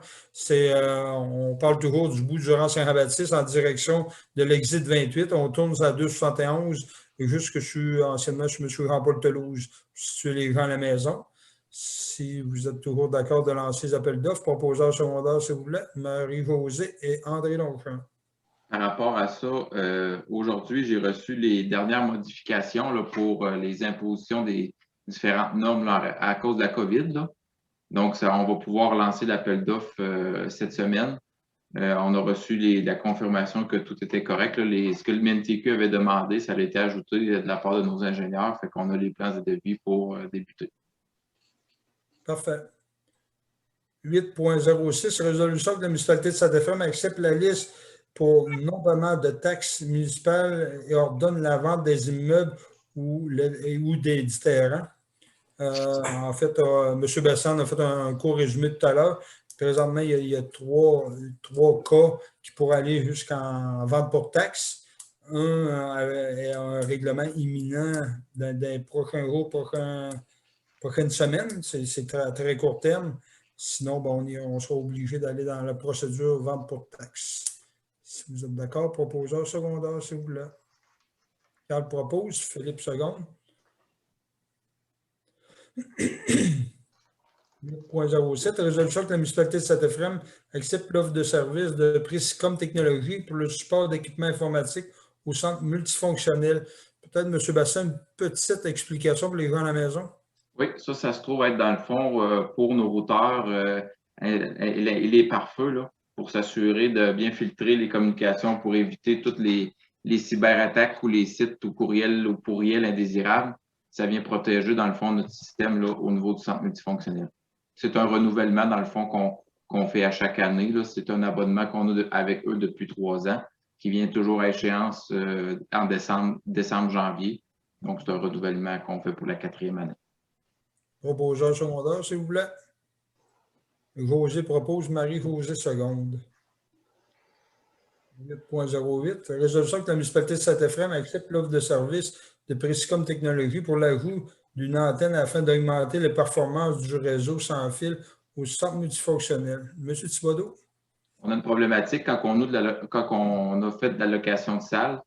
On parle toujours du bout du Durand-Saint-Jean-Baptiste en direction de l'exit 28. On tourne à 271, et juste que je suis anciennement, je me suis Jean-Paul Telouge, pour situer les gens à la maison. Si vous êtes toujours d'accord de lancer les appels d'offres, proposeurs secondaires, s'il vous plaît, Marie-Josée et André Longchamp.
Par rapport à ça, aujourd'hui, j'ai reçu les dernières modifications là, pour les impositions des différentes normes là, à cause de la COVID. Là. Donc, on va pouvoir lancer l'appel d'offres cette semaine. On a reçu la confirmation que tout était correct. Là. Ce que le MNTQ avait demandé, ça a été ajouté de la part de nos ingénieurs. Fait qu'on a les plans de devis pour débuter.
Parfait. 8.06, résolution que la municipalité de Saint-Ephrem accepte la liste pour non-paiement de taxes municipales et ordonne la vente des immeubles ou des terrains. En fait, M. Besson a fait un court résumé tout à l'heure. Présentement, il y a trois cas qui pourraient aller jusqu'en vente pour taxes. Un règlement imminent dans les prochains jours, prochaines semaines. C'est très, très court terme. Sinon, on sera obligé d'aller dans la procédure vente pour taxes. Si vous êtes d'accord, proposeur secondaire, s'il vous plaît. Carl propose, Philippe seconde. 8.07, résolution que la municipalité de Saint-Ephrem accepte l'offre de service de Priscom Technologies pour le support d'équipements informatiques au centre multifonctionnel. Peut-être, M. Bassin, une petite explication pour les gens à la maison?
Oui, ça se trouve être dans le fond pour nos routeurs et les pare-feux, là, pour s'assurer de bien filtrer les communications pour éviter toutes les cyberattaques ou les sites ou pourriels indésirables. Ça vient protéger, dans le fond, notre système là, au niveau du centre multifonctionnel. C'est un renouvellement, dans le fond, qu'on fait à chaque année. C'est un abonnement qu'on a avec eux depuis 3 ans, qui vient toujours à échéance en décembre, janvier. Donc, c'est un renouvellement qu'on fait pour la 4e année.
Proposeur secondaire, s'il vous plaît. José propose, Marie-Josée seconde. 8.08. Résolution que la municipalité de Saint-Ephrem accepte l'offre de service de Priscom Technologies pour l'ajout d'une antenne afin d'augmenter les performances du réseau sans fil au centre multifonctionnel. Monsieur Thibodeau?
On a une problématique quand on a fait de la location de salles,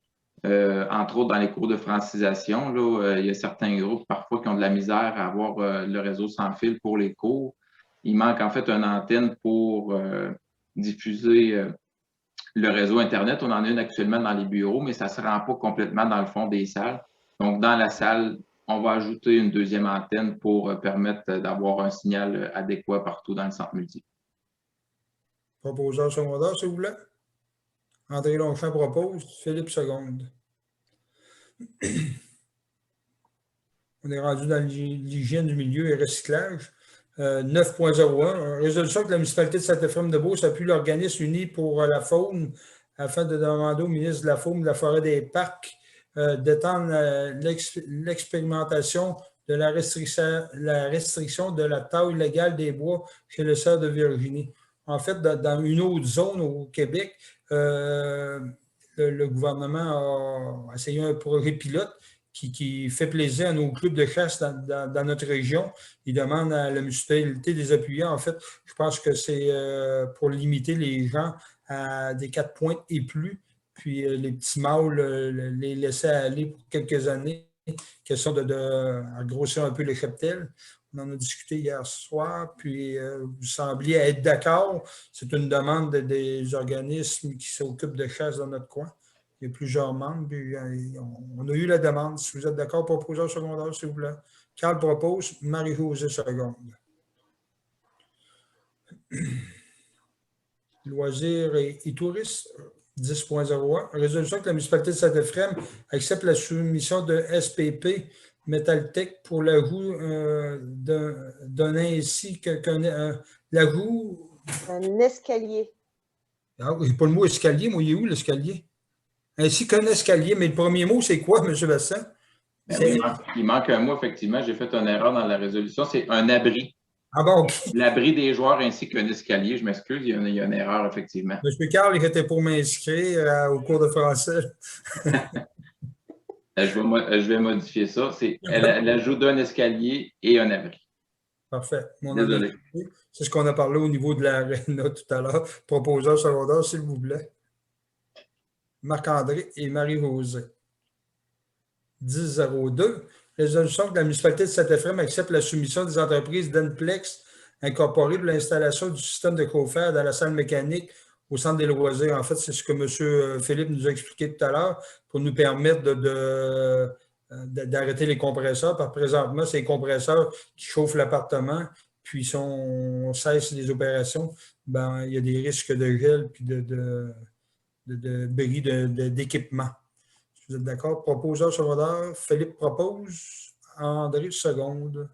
entre autres dans les cours de francisation. Là, il y a certains groupes parfois qui ont de la misère à avoir le réseau sans fil pour les cours. Il manque en fait une antenne pour diffuser le réseau Internet. On en a une actuellement dans les bureaux, mais ça ne se rend pas complètement dans le fond des salles. Donc, dans la salle, on va ajouter une deuxième antenne pour permettre d'avoir un signal adéquat partout dans le centre multi.
Proposeur secondaire, s'il vous plaît. André Longchamp propose, Philippe seconde. On est rendu dans l'hygiène du milieu et recyclage. 9.01. Résolution que la municipalité de Saint-Ephrem-de-Beauce appuie l'organisme uni pour la faune afin de demander au ministre de la Faune, de la Forêt et des Parcs d'étendre l'expérimentation de la restriction de la taille légale des bois chez le cerf de Virginie. En fait, dans une autre zone au Québec, le gouvernement a essayé un projet pilote qui fait plaisir à nos clubs de chasse dans notre région. Il demande à la municipalité de les appuyer. En fait, je pense que c'est pour limiter les gens à des 4 pointes et plus, puis les petits mâles, les laisser aller pour quelques années. Question de grossir un peu les cheptels. On en a discuté hier soir, puis vous sembliez être d'accord. C'est une demande des organismes qui s'occupent de chasse dans notre coin. Il y a plusieurs membres, puis on a eu la demande. Si vous êtes d'accord, proposeur secondaire, s'il vous plaît. Carl propose, Marie-Josée seconde. Loisirs et touristes, 10.01. Résolution que la municipalité de Saint-Ephrem accepte la soumission de SPP Metaltech pour l'ajout d'un ainsi qu'un l'ajout.
Un escalier.
Ah, j'ai pas le mot escalier, moi, il est où l'escalier? Ainsi qu'un escalier, mais le premier mot, c'est quoi, M. Bassin?
Ben oui, il manque un mot, effectivement. J'ai fait une erreur dans la résolution. C'est un abri.
Ah bon, OK.
L'abri des joueurs ainsi qu'un escalier. Je m'excuse, il y a une erreur, effectivement.
M. Carl, il était pour m'inscrire au cours de français.
Je vais modifier ça. C'est l'ajout d'un escalier et un abri.
Parfait.
Désolé.
C'est ce qu'on a parlé au niveau de l'aréna tout à l'heure. Proposeur secondaire, s'il vous plaît. Marc-André et Marie-Rosée. 10-02. Résolution que la municipalité de Saint-Ephraim accepte la soumission des entreprises d'Enplex incorporées pour l'installation du système de chauffage dans la salle mécanique au centre des loisirs. En fait, c'est ce que M. Philippe nous a expliqué tout à l'heure pour nous permettre d'arrêter les compresseurs. Par présentement, c'est les compresseurs qui chauffent l'appartement. Puis, si on cesse les opérations, ben, il y a des risques de gel puis de bris d'équipement. Si vous êtes d'accord, proposeur secondaire, Philippe propose, André seconde.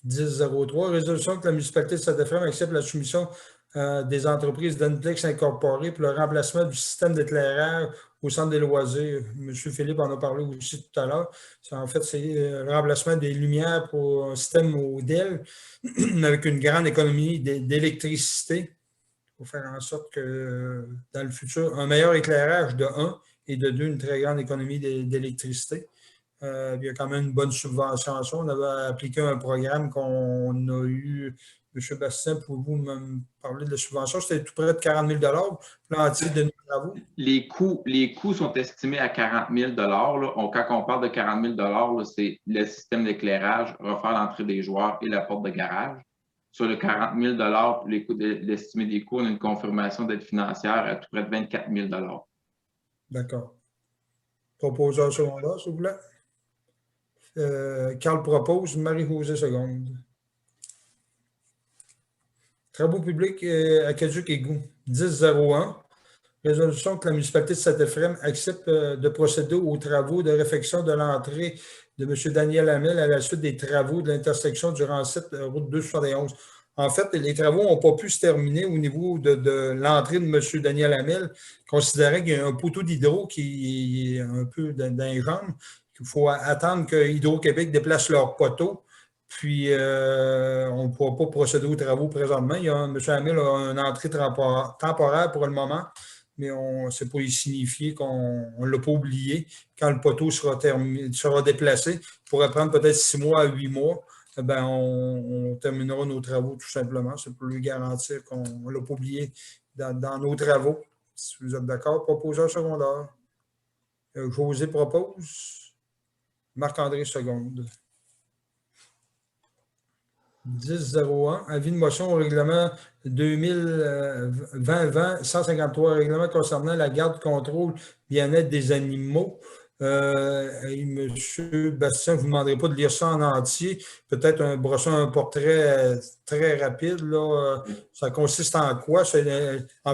10-03, résolution que la municipalité de Saint-Ephraim accepte la soumission des entreprises d'Enplex incorporées pour le remplacement du système d'éclairage au centre des loisirs. M. Philippe en a parlé aussi tout à l'heure. En fait, c'est le remplacement des lumières pour un système modèle avec une grande économie d'électricité pour faire en sorte que dans le futur, un meilleur éclairage de 1 et de 2, une très grande économie d'électricité. Il y a quand même une bonne subvention à ça. On avait appliqué un programme qu'on a eu. M. Bastien, pouvez-vous me parler de la subvention? C'était tout près de 40 000 l'entier de nos travaux.
Les coûts sont estimés à 40 000 là. Quand on parle de 40 000 c'est le système d'éclairage, refaire l'entrée des joueurs et la porte de garage. Sur le 40 000 pour l'estimé des coûts, on a une confirmation d'aide financière à tout près de 24 000
D'accord. Proposeur secondaire, s'il vous plaît. Carl propose, Marie-Rosée seconde. Travaux publics à Caduc-Égout, 10-01. Résolution que la municipalité de Saint-Ephraim accepte de procéder aux travaux de réfection de l'entrée de M. Daniel Hamel à la suite des travaux de l'intersection du rang 7, route 271. En fait, les travaux n'ont pas pu se terminer au niveau de l'entrée de M. Daniel Hamel, considérant qu'il y a un poteau d'hydro qui est un peu dans les jambes. Il faut attendre que Hydro-Québec déplace leur poteau. Puis, on ne pourra pas procéder aux travaux présentement. M. Hamel a une entrée temporaire pour le moment, mais c'est pour y signifier qu'on ne l'a pas oublié. Quand le poteau sera déplacé, il pourrait prendre peut-être 6 mois à 8 mois. Ben, on terminera nos travaux tout simplement. C'est pour lui garantir qu'on ne l'a pas oublié dans nos travaux. Si vous êtes d'accord, proposeur secondaire. José propose. Marc-André seconde. 10-01. Avis de motion au règlement 2020-153, règlement concernant la garde, contrôle, bien-être des animaux. M. Bastien, vous ne demanderez pas de lire ça en entier. Peut-être un portrait très rapide. Là. Ça consiste en quoi? En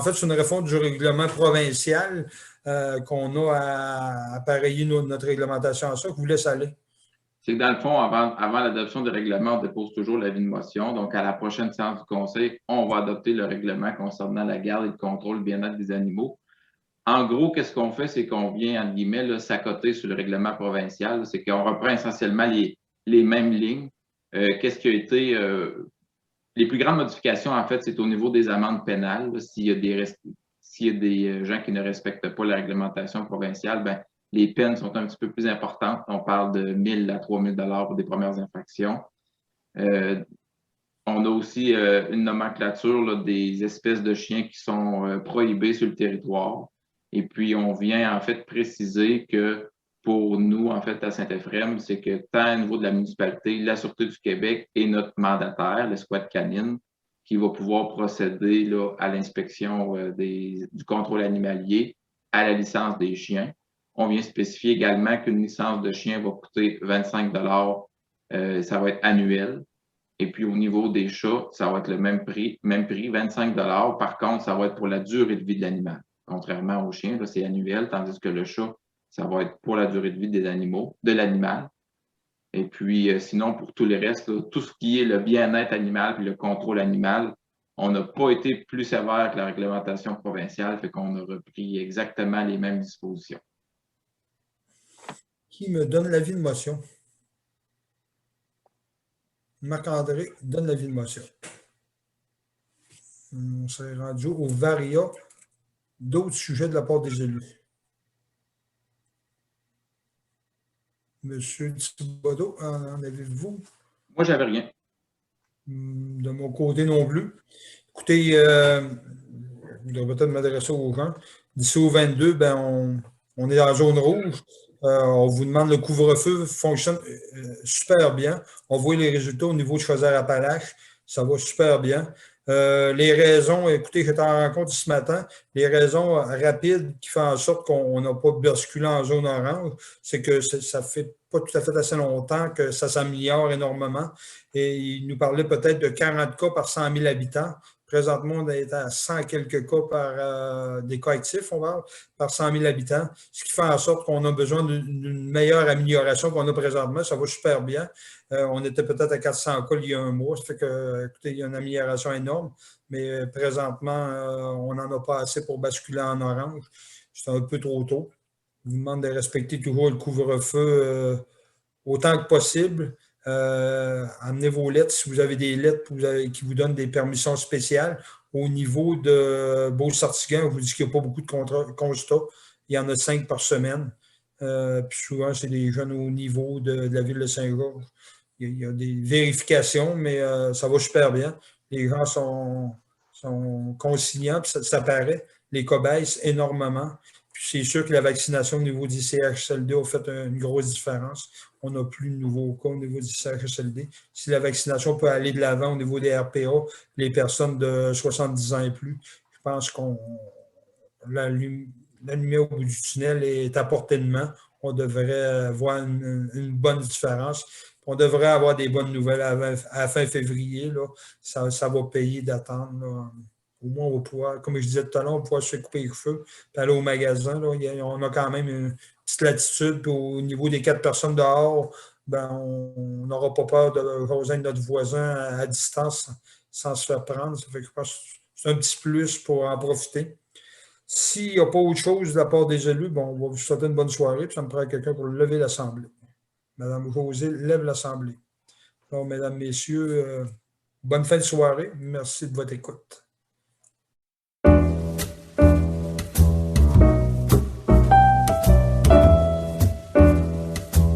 fait, c'est une refonte du règlement provincial qu'on a à appareiller notre réglementation à ça. Je vous laisse aller.
C'est que dans le fond, avant l'adoption du règlement, on dépose toujours l'avis de motion. Donc, à la prochaine séance du Conseil, on va adopter le règlement concernant la garde et le contrôle bien-être des animaux. En gros, qu'est-ce qu'on fait? C'est qu'on vient, entre guillemets, s'accoter sur le règlement provincial. C'est qu'on reprend essentiellement les mêmes lignes. Qu'est-ce qui a été... les plus grandes modifications, en fait, c'est au niveau des amendes pénales. S'il y a des gens qui ne respectent pas la réglementation provinciale, ben, les peines sont un petit peu plus importantes. On parle de 1 000 à 3 000 $ pour des premières infractions. On a aussi une nomenclature là, des espèces de chiens qui sont prohibés sur le territoire. Et puis, on vient en fait préciser que pour nous, en fait, à Saint-Ephraim, c'est que tant au niveau de la municipalité, la Sûreté du Québec et notre mandataire, l'escouade canine, qui va pouvoir procéder là, à l'inspection du contrôle animalier, à la licence des chiens. On vient spécifier également qu'une licence de chien va coûter 25 $, ça va être annuel. Et puis, au niveau des chats, ça va être le même prix, 25 $. Par contre, ça va être pour la durée de vie de l'animal. Contrairement au chien, c'est annuel, tandis que le chat, ça va être pour la durée de vie de l'animal. Et puis, sinon, pour tous les restes, là, tout ce qui est le bien-être animal et le contrôle animal, on n'a pas été plus sévère que la réglementation provinciale, fait qu'on a repris exactement les mêmes dispositions.
Qui me donne l'avis de motion? Marc-André donne l'avis de motion. On s'est rendu au varia d'autres sujets de la part des élus. Monsieur Thibodeau, en avez-vous?
Moi, j'avais rien.
De mon côté non plus. Écoutez, je devrais peut-être m'adresser aux gens. D'ici au 22, ben, on est dans la zone rouge. On vous demande le couvre-feu fonctionne super bien. On voit les résultats au niveau de Chaudière-Appalaches. Ça va super bien. Les raisons, écoutez, j'étais en rencontre ce matin, les raisons rapides qui font en sorte qu'on n'a pas basculé en zone orange, c'est que ça fait pas tout à fait assez longtemps que ça s'améliore énormément. Et il nous parlait peut-être de 40 cas par 100 000 habitants. Présentement, on est à 100 quelques cas par des cas actifs, on va par 100 000 habitants, ce qui fait en sorte qu'on a besoin d'une meilleure amélioration qu'on a présentement. Ça va super bien. On était peut-être à 400 cas il y a un mois. Ça fait que, écoutez, il y a une amélioration énorme, mais présentement, on n'en a pas assez pour basculer en orange. C'est un peu trop tôt. Je vous demande de respecter toujours le couvre-feu autant que possible. Amenez vos lettres si vous avez des lettres qui vous donnent des permissions spéciales. Au niveau de Beauce-Sartiguin, on vous dit qu'il n'y a pas beaucoup de constats. Il y en a 5 par semaine. Puis souvent, c'est des jeunes au niveau de la ville de Saint-Georges. Il y a des vérifications, mais ça va super bien. Les gens sont consignants, puis ça paraît. Les cas baissent énormément. Puis c'est sûr que la vaccination au niveau du CHSLD a fait une grosse différence. On n'a plus de nouveaux cas au niveau du CHSLD. Si la vaccination peut aller de l'avant au niveau des RPA, les personnes de 70 ans et plus, je pense qu'on la lumière au bout du tunnel est à portée de main. On devrait voir une bonne différence. On devrait avoir des bonnes nouvelles à la fin février. Là. Ça va payer d'attendre. Là. Au moins, on va pouvoir, comme je disais tout à l'heure, on va pouvoir se couper le feu et aller au magasin. Là. On a quand même une petite latitude. Puis au niveau des 4 personnes dehors, ben, on n'aura pas peur de rejoindre notre voisin à distance sans se faire prendre. Ça fait que je pense que c'est un petit plus pour en profiter. S'il n'y a pas autre chose de la part des élus, bon, on va vous souhaiter une bonne soirée. Puis ça me prend quelqu'un pour lever l'Assemblée. Madame José lève l'Assemblée. Alors, mesdames, messieurs, bonne fin de soirée. Merci de votre écoute.